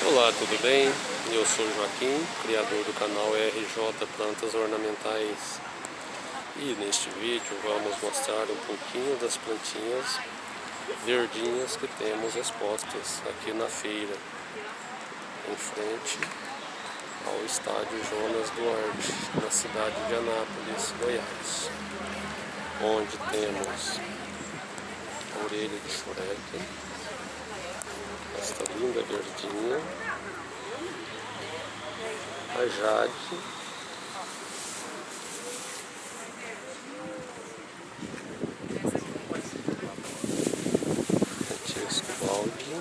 Olá, tudo bem? Eu sou o Joaquim, criador do canal RJ Plantas Ornamentais. E neste vídeo vamos mostrar um pouquinho das plantinhas verdinhas que temos expostas aqui na feira, em frente ao estádio Jonas Duarte, na cidade de Anápolis, Goiás, onde temos a orelha de chureque, esta linda verdinha, a jade, Francesco Baldi,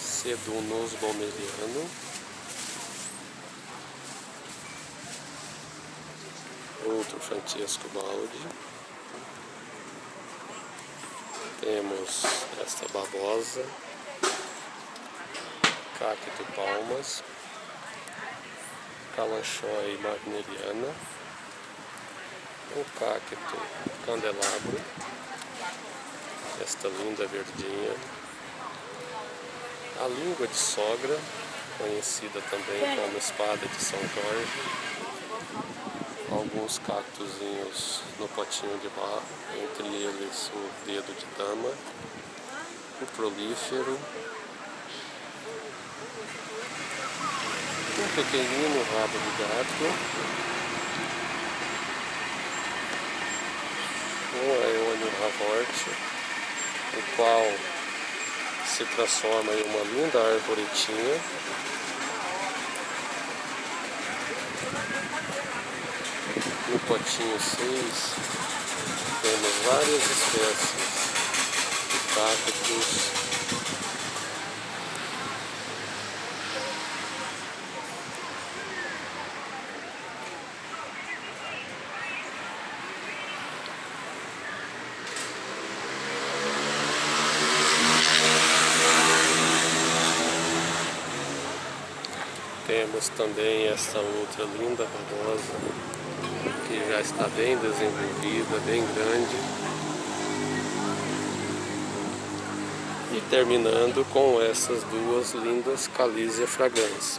Cedunos Bomeriano, outro Francesco Baldi, temos esta babosa, cacto palmas, calanchói magneriana, o cacto candelabro, esta linda verdinha, a língua de sogra, conhecida também como espada de São Jorge, alguns cactozinhos no potinho de barro, entre eles o dedo de dama, o prolífero, um pequenino rabo de gato, um aeônio ravorte, o qual se transforma em uma linda arvoretinha, no potinho 6 temos várias espécies de cactos, temos também esta outra linda babosa, que já está bem desenvolvida, bem grande. E terminando com essas duas lindas Calísia fragrans,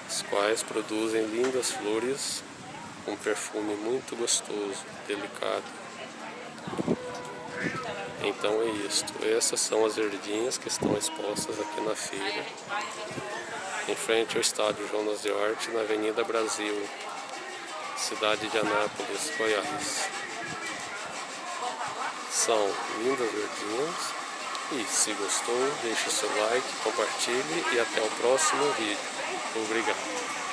as quais produzem lindas flores, um perfume muito gostoso, delicado. Então é isto, essas são as verdinhas que estão expostas aqui na feira, em frente ao estádio Jonas Duarte, na Avenida Brasil, cidade de Anápolis, Goiás. São lindas verdinhas e se gostou, deixe seu like, compartilhe e até o próximo vídeo. Obrigado.